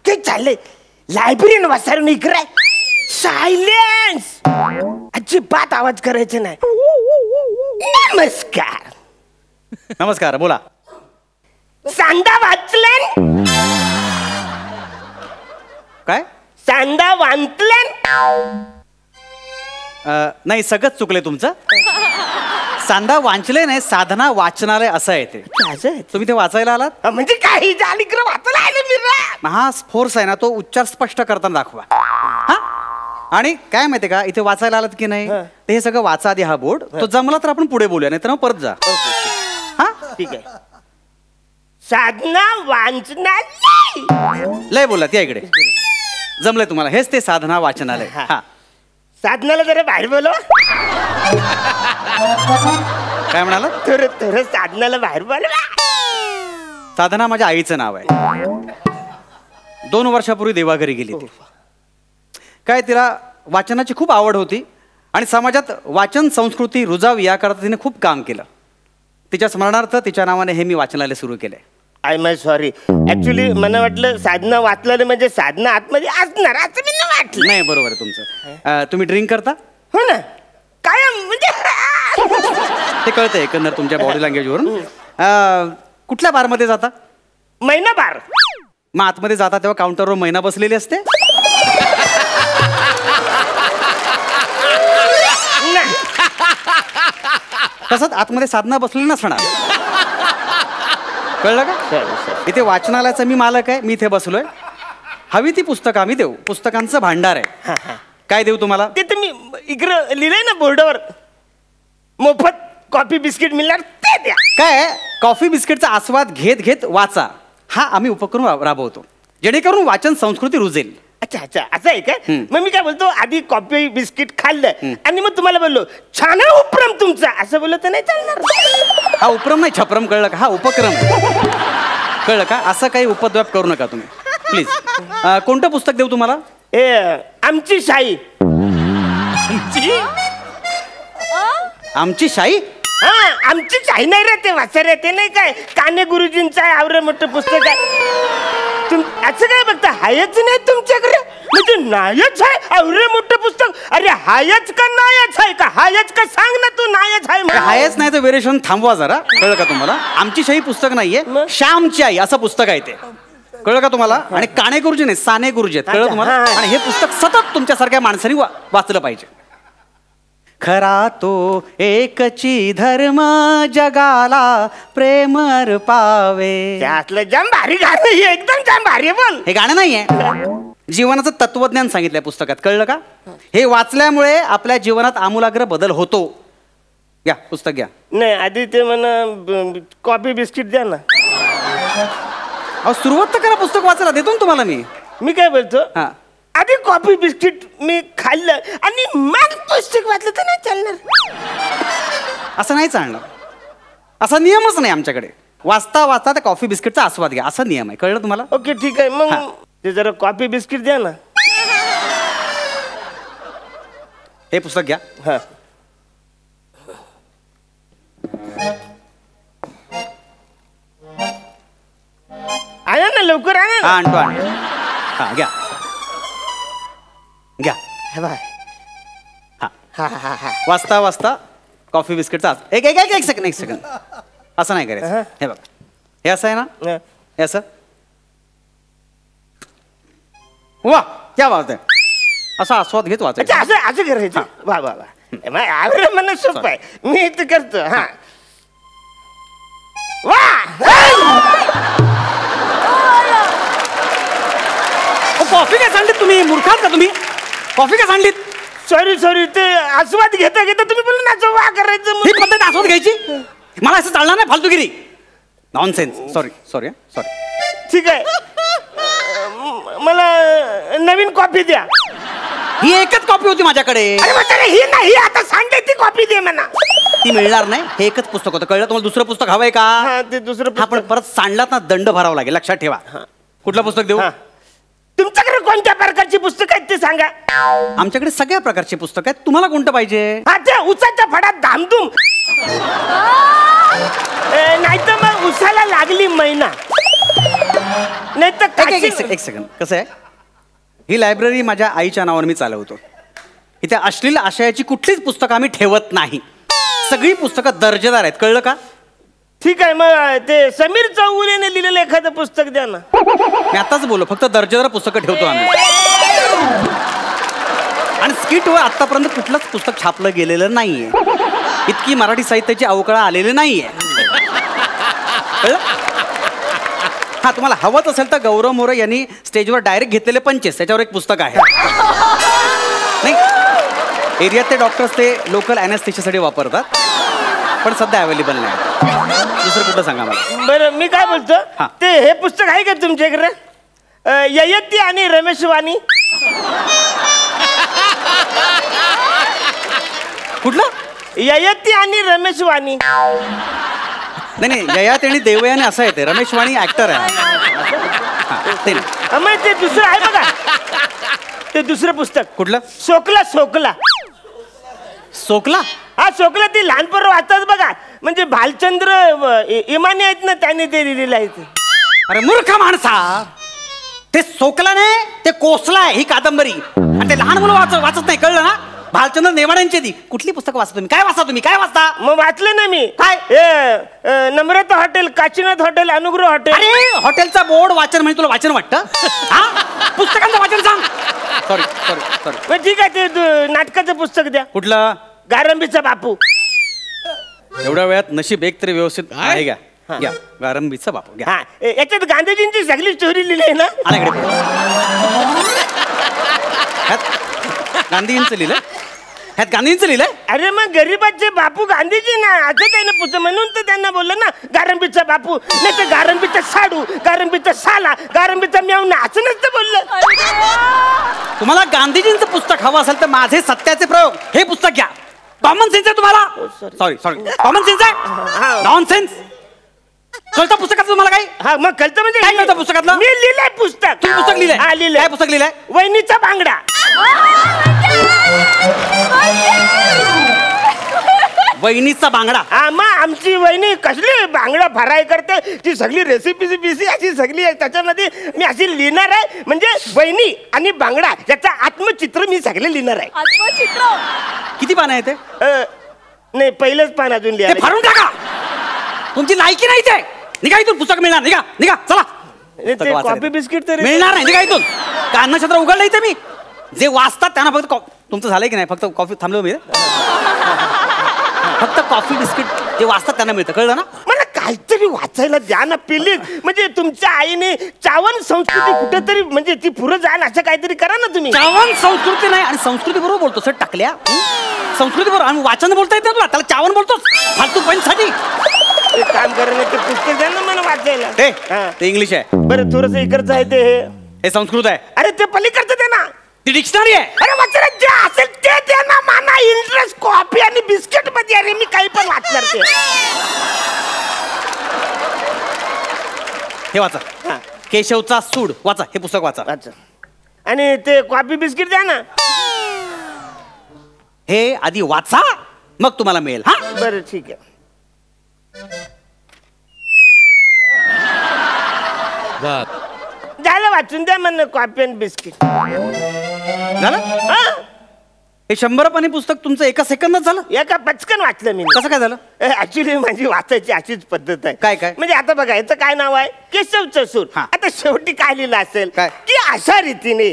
काय चाललंय? लायब्ररीन वाचायला इकडे सायलेन्स, अजिबात आवाज करायचा नाही. नमस्कार. नमस्कार, बोला. सांदा वाचलन? काय? सांदा वाचलन? नाही, सगळंच चुकलंय तुमचं. सांदा वाचले नाही, साधना वाचनालय असं आहे ते. तुम्ही ते वाचायला आलात म्हणजे काही झाली वाचायला आले मी. हा फोर्स आहे ना, तो उच्चार स्पष्ट करताना दाखवा. हा, आणि काय माहितीये का, इथे वाचायला आलात की नाही ते हे सगळं वाचा आधी. हा बोर्ड तो जमला तर आपण पुढे बोलूया, नाही तर परत जा. हा ठीक आहे. साधना वाचनालय लय बोललात, या इकडे. जमलंय तुम्हाला, हेच ते साधना वाचनालय. हा, साधनाला जरा बाहेर बोलव. काय म्हणाला? थोडं थोडं साधनाला बाहेर बोलवा. साधना माझ्या आईचं नाव आहे. 2 वर्षापूर्वी देवाघरी गेली ती. काय, तिला वाचनाची खूप आवड होती आणि समाजात वाचन संस्कृती रुजावी याकरता तिने खूप काम केलं. तिच्या स्मरणार्थ तिच्या नावाने हे मी वाचनालय सुरू केलंय. आय एम सॉरी, ऍक्च्युली मला वाटलं साधना वाचलं म्हणजे साधना आतमध्ये असणार असं मी वाटलं. नाही, बरोबर आहे तुमचं. तुम्ही ड्रिंक करता? हो ना, काय म्हणजे ते कळतंय एकंदर तुमच्या बॉडी लँग्वेजवरून. कुठल्या बारमध्ये जाता? महिना बार. मग आतमध्ये जाता तेव्हा काउंटरवर महिना बसलेली असते? तसंच आतमध्ये साधना बसलेली नसणार. कळलं का? इथे वाचनालयाचा मी मालक आहे, मी इथे बसलोय. हवी ती पुस्तकं आम्ही देऊ. पुस्तकांचं भांडार आहे. काय देऊ तुम्हाला? ते तुम्ही इकडं लिहिलंय ना बोर्डावर, मोफत कॉफी बिस्किट मिळणार ते द्या. काय, कॉफी बिस्किटचा आस्वाद घेत घेत वाचा हा आम्ही उपक्रम राबवतो, जेणेकरून वाचन संस्कृती रुजेल. अच्छा अच्छा, असं आहे काय? मग मी काय बोलतो, आधी कॉफी बिस्किट खाल्लं आणि मग तुम्हाला बोललो छान आहे उपक्रम तुमचा, असं बोललं तर नाही चालणार. हा उपक्रम नाही, छपरम. कळलं का? हा उपक्रम. कळलं का? असं काही उपद्व्याप करू नका तुम्ही प्लीज. कोणतं पुस्तक देऊ तुम्हाला? आमची शाही. आमची शाही? हा, आमची शाही नाही रे, ते वाचायला ते नाही काय, काने गुरुजींचं आहे, आवरे मोठं पुस्तक आहे. असं काय बघता, हायच नाही तुमच्याकडे? म्हणजे नायच आहे आवरे मोठं पुस्तक? अरे हायच का नायच आहे का? हायच का सांग ना तू, नायच आहे. हायच नाही तर व्हेरिएशन थांबवा जरा. कळलं का तुम्हाला? आमची शाही पुस्तक नाहीये, श्यामची आई असं पुस्तक आहे ते. कळलं का तुम्हाला? आणि काणे गुरुजी नाही, साने गुरुजी आहेत. कळलं तुम्हाला? आणि हे पुस्तक सतत तुमच्यासारख्या माणसांनी वाचलं पाहिजे. खरा तो एकची धर्म जगाला प्रेम अर्पावे. त्यातलं जाम भारी गाणं, एकदम जाम भारी. बोल. हे गाणं नाहीये, जीवनाचं तत्वज्ञान सांगितलंय पुस्तकात. कळलं का? हे वाचल्यामुळे आपल्या जीवनात आमूलाग्र बदल होतो. घ्या पुस्तक घ्या. नाही, आधी ते म्हणा कॉफी बिस्किट द्या ना. अहो, सुरुवात तर करा, पुस्तक वाचायला देतो ना तुम्हाला मी. मी काय बोलतो, हा, आधी कॉफी बिस्किट मी खाल्लं आणि मग पुस्तक वाचलं तर नाही चालणार. असं नाही चालणार. असा नियमच नाही आमच्याकडे. वाचता वाचता त्या कॉफी बिस्किटचा आस्वाद घ्या, असा नियम आहे. कळलं तुम्हाला? ओके, ठीक आहे. मग ते जरा कॉफी बिस्किट द्या ना. हे पुस्तक घ्या. हा, आणा ना लवकर, आणा ना. हा, आणतो आणतो. हा, घ्या घ्या. हा हा हा हा. वाचता वाचता कॉफी बिस्किटचा एक एक एक एक सेकंड, एक सेकंड. असं नाही करायचं. हे बघा, हे असं आहे ना, हे असं. वा, क्या बात आहे. असा आस्वाद घेत वाचायचं. असं असं करायचं. वा वा वा, आवडलं मला सोपं आहे, मी ते करतो. हा, वा. कॉफी काय सांडलीत तुम्ही? मूर्खात का तुम्ही? कॉफी काय सांडलीत? सॉरी सॉरी, ते आस्वाद घेता घेता तुम्ही बोलू ना वा करायचं. ही पद्धत आस्वाद घ्यायची? मला असं चालणार नाही, फालतूगिरी. नॉनसेन्स. Sorry sorry sorry. ठीक आहे, मला नवीन कॉफी द्या. ही एकच कॉपी होती माझ्याकडे. ही नाही, आता सांगते ती कॉपी दे म्हणा. ती मिळणार नाही, हे एकच पुस्तक होतं. कळलं तुम्हाला? दुसरं पुस्तक हवंय का? ते दुसरं. आपण परत सांडलात ना, दंड भरावा लागेल, लक्षात ठेवा. कुठलं पुस्तक देऊ? तुमच्याकडे कोणत्या प्रकारची पुस्तक आहेत ते सांगा. आमच्याकडे सगळ्या प्रकारची पुस्तक आहेत. तुम्हाला कोणतं पाहिजे? त्या उसाच्या फडात धामधूम, नाही तर मग उसाला लागली मैना. नाही तर एक सेकंड. कसं आहे, ही लायब्ररी माझ्या आईच्या नावावर मी चालवतो. इथे अश्लील आशयाची कुठलीच पुस्तकं आम्ही ठेवत नाही. सगळी पुस्तकं दर्जेदार आहेत, कळलं का? ठीक आहे, मग ते समीर चौगुलेने लिहिलेलं एखादं पुस्तक द्या ना. मी आताच बोललो, फक्त दर्जेदार पुस्तकं ठेवतो आम्ही. आणि स्किटवर आतापर्यंत कुठलंच पुस्तक छापलं गेलेलं नाहीये. इतकी मराठी साहित्याची अवकळा आलेली नाहीये. कळलं? हा, तुम्हाला हवंच असेल तर गौरव मोरे यांनी स्टेजवर डायरेक्ट घेतलेले पंचेस, त्याच्यावर एक पुस्तक आहे. नाही, एरियात ते डॉक्टर्स ते लोकल अॅनेस्थेशियासाठी वापरतात, पण सध्या अवेलेबल नाही. दुसरं कुठं सांगा मला. बरं, मी काय बोलतो, ते हे पुस्तक आहे का तुमच्याकडे, ययती आणि रमेश वाणी? कुठलं? ययती आणि रमेश वाणी. नाही, ययात आणि देवयाने असं आहे. ते रमेश वाणी ऍक्टर आहे. ते नाही. मग ते दुसरं आहे बघा, ते दुसरं पुस्तक. कुठलं? सोकला. सोकला? हा, सोकला. ती लहानपण वाचतात बघा, म्हणजे भालचंद्र इमाने आहेत ना, त्यांनी ते लिहिलेलं आहे. अरे मूर्ख माणसा, ते सोकला नाही, ते कोसला आहे ही कादंबरी. आणि ते लहान मुलं वाचत नाही, कळलं ना? भालचंद्र नेवाड्यांची ती. कुठली पुस्तकं वाचता तुम्ही? काय वाचता? मग वाचलं ना मी. काय? नम्रता हॉटेल, काशीनाथ हॉटेल, अनुग्रह हॉटेल. अरे, हॉटेलचा बोर्ड वाचन म्हणजे तुला वाचन वाटतं? पुस्तकांचं वाचन सांग. सॉरी. मग ठीक आहे, ते नाटकाचं पुस्तक द्या. कुठलं? गारंबीचा बापू. एवढ्या वेळात नशीब एक तरी व्यवस्थित आहे. घ्या, गारंबीचा बापू घ्या. हा, याच्यात गांधीजींची सगळी स्टोरी लिहिली आहे ना. गांधीजींचं लिहिलं? ह्यात गांधीजींचं लिहिलंय? अरे मग गरीबाचे बापू गांधीजी ना, असं काही ना पुस्तक, म्हणून तर त्यांना बोललं ना गारंबीचा बापू. नाही तर गारंबीचा साडू, गारंबीचा साला, गारंबीचा मेवना, असं नसतं बोललं. तुम्हाला गांधीजींचं पुस्तक हवं असेल तर माझे सत्याचे प्रयोग हे पुस्तक घ्या. कॉमन सेन्स आहे तुम्हाला? सॉरी कॉमन सेन्स आहे? नॉनसेन्स. कळतं पुस्तकाचं तुम्हाला काही? हा, मग कळतं म्हणजे काय कळतं पुस्तकातलं? मी लिहिलंय पुस्तक. तुम्ही पुस्तक लिहिलंय? हा, लिहिलंय. काय पुस्तक लिहिलंय? वहिनीचा बांगडा. वहिनीचा बांगडा? हा, मग आमची वहिनी कसली बांगडा फ्राय करते, ती सगळी रेसिपी बिसी अशी सगळी आहे. त्याच्यामध्ये मी अशी लिहिणार आहे, म्हणजे वहिनी आणि बांगडा याचं आत्मचित्र मी सगळे लिहिणार आहे. आत्मचित्र? किती पानं आहे ते? नाही, पहिलंच पान अजून ते लिहायचं. फाडून टाका. तुमची लायकी नाही ते. निघा इथून, पुस्तक मिळणार. निघा चला. कॉफी बिस्किट तर मिळणार नाही. निघा इथून. कान्हक्षेत्र उघडलं इथे मी. जे वाचतात त्यांना फक्त तुमचं झालंय की नाही? फक्त कॉफी थांबलो मी. फक्त कॉफी बिस्किट जे वाचतात त्यांना मिळतं, कळलं ना? मला काहीतरी वाचायला द्या ना प्लीज. म्हणजे तुमच्या आईने चावण संस्कृती कुठेतरी म्हणजे ती पुढे जाईल असं काहीतरी करा ना तुम्ही. चावण संस्कृती नाही, आणि संस्कृती बरोबर बोलतो सर. टाकल्या संस्कृती बरोबर. आणि वाचन बोलता येत ना तुला, त्याला चावण बोलतोस फालतू पंचसाठी. एक काम करा ना, ते पुस्तक द्या ना मला वाचायला. ते इंग्लिश आहे. बरं, थोडस इकडचं आहे ते. हे संस्कृत आहे. अरे ते पलीकडचं दे ना. ती डिक्शनरी आहे. अरे वाचणार जे असेल ते द्या ना. मला इंटरेस्ट कॉफी आणि बिस्किट मध्ये. अरे मी काही पण वाचणार ते. हे वाचा. केशवचा सूड वाचा. हे पुस्तक वाचा. अच्छा. आणि ते कॉफी बिस्किट द्या ना. हे आधी वाचा, मग तुम्हाला मिळेल. हा, बरं ठीक आहे. झालं, वाचून द्या म्हणणं कॉफी आणि बिस्किट. झालं? हे 100 पानी पुस्तक तुमचं एका सेकंदात झालं? एका पचकन वाचलं मी. कसं काय झालं? ऍक्च्युली माझी वाचायची अशीच पद्धत आहे. काय? म्हणजे आता बघा, याचं काय नाव आहे? केशवचं सूर. आता शेवटी काय लिहिलं असेल की अशा रीतीने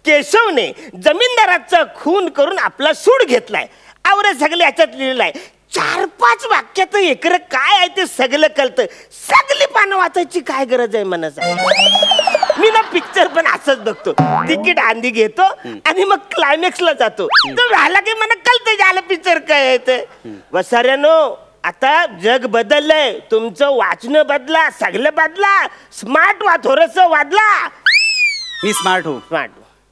केशवने जमीनदाराचा खून करून आपला सूड घेतलाय. आवरे सगळे याच्यात लिहिलेलं आहे. 4-5 वाक्यात एकरं काय आहे ते सगळं कळतं. सगळी पानं वाचायची काय गरज आहे मला सांग. मी ना पिक्चर पण असंच बघतो. तिकीट आंधी घेतो आणि मग क्लायमॅक्सला जातो. तो झाला की मला कळतं झालं पिक्चर काय आहे ते. वसाऱ्यानो, आता जग बदललंय. तुमचं वाचणं बदला, सगळं बदला. स्मार्ट व्हा, थोडस वादला. मी स्मार्ट हो. स्मार्ट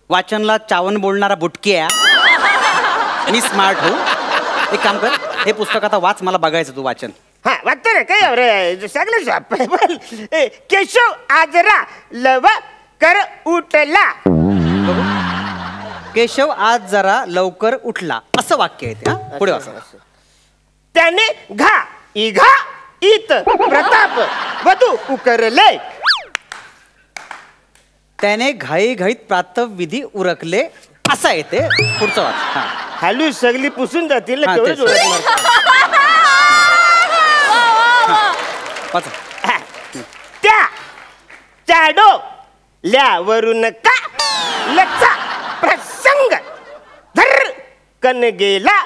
वाचनला चावण बोलणारा बुटकी आहे. मी स्मार्ट हो. एक काम कर, हे पुस्तक आता वाच. मला बघायचं तू वाचन. हा, वाटतं रे काय रे सगळं शॉप. केशव आजरा लवकर उठला. केशव आज जरा लवकर उठला, असं वाक्य आहे ते. हा, पुढे वाचा. त्याने घा इघा इत प्रताप वधू उकरले. त्याने घाईघाईत प्रातःविधी उरकले असं येते पुढचं वाच. हा हालू सगळी पुसून जातील हा, तेवढंच तेच. ओळख मारतो. वाचा. हा. त्या चाडो ल्यावरून का लचा प्रसंग धर कन गेला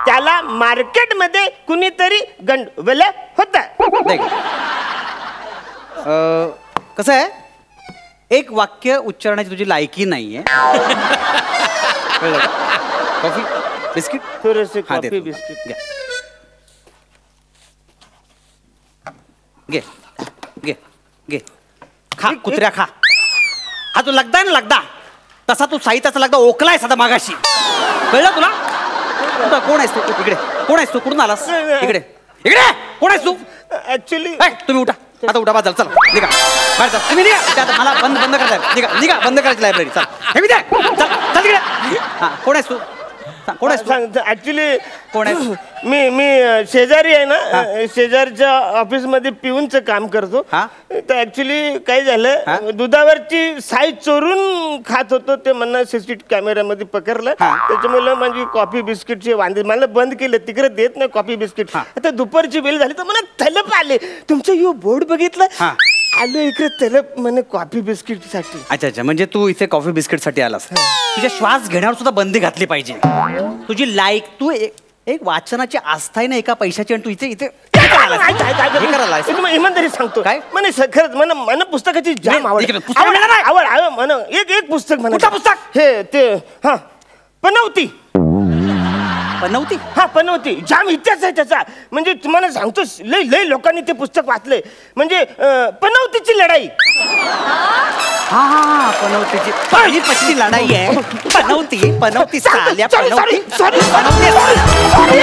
त्याला मार्केटमध्ये कुणीतरी गंडवलं होतं. देख. कसं आहे एक वाक्य उच्चारण्याची तुझी लायकी नाहीये. कळलं का? कॉफी बिस्किट थोडंसं हा, कॉफी देतो. बिस्किट घे घे घे घे खा कुत्र्या खा. हा तू लगदा ना लगदा तसा तू साहित्याचा लगदा ओकलाय सदा मागाशी. कळलं तुला? कुठं कोण आहेस तू? इकडे कोण आहेस तू? कुठून आलास? इकडे इकडे कोण आहेस तू? ऍक्च्युली तुम्ही उठा आता उठा बाजल चला निघा बाहेर चल तुम्ही निघा. आता मला बंद करायचं निघा निघा बंद करायची लायब्ररी. चल हे मी चल चल तिकडे. हा कोण आहेस तू? कोण आहेस तू? ऍक्च्युली कोण आहेस? मी शेजारी आहे ना शेजारच्या ऑफिस मध्ये पिऊनचं काम करतो. हा? तर ऍक्च्युली काय हा? झालं दुधावरची साई चोरून खात होतो ते मला सीसीटीव्ही कॅमेऱ्यामध्ये पकडलं. हा? त्याच्यामुळे माझी कॉफी बिस्किटचे वांदे मला बंद केले तिकडे देत नाही कॉफी बिस्किट. हा. आता दुपारची वेळ झाली तर मला तलप आले तुमचं यो बोर्ड बघितलं हा. आलो इकडे तलप म्हणे कॉफी बिस्किट साठी. अच्छा अच्छा म्हणजे तू इथे कॉफी बिस्किट साठी आलास. तुझ्या श्वास घेण्यावर सुद्धा बंदी घातली पाहिजे. तुझी लाईक तू एक वाचनाची आस्था आहे ना एका पैशाची आणि तू इथे इथे हे करायला आलायस? इमानदारी सांगतो काय? म्हणे खरंच मला पुस्तकाची जाम नाही, आवड इकडे पुस्तक मिळालं नाही. आवड म्हण एक पुस्तक म्हणा. कुठलं पुस्तक? हे ते हा पनवती. बनवती. हा पनवती जाम इतिहास आहे त्याचा म्हणजे तुम्हाला सांगतो लय लय लोकांनी ते पुस्तक वाचलंय म्हणजे पनवतीची लढाई. हा हा पनवतीची पानिपतची लढाई आहे. पनवती साल्या सॉरी पनवती सॉरी सॉरी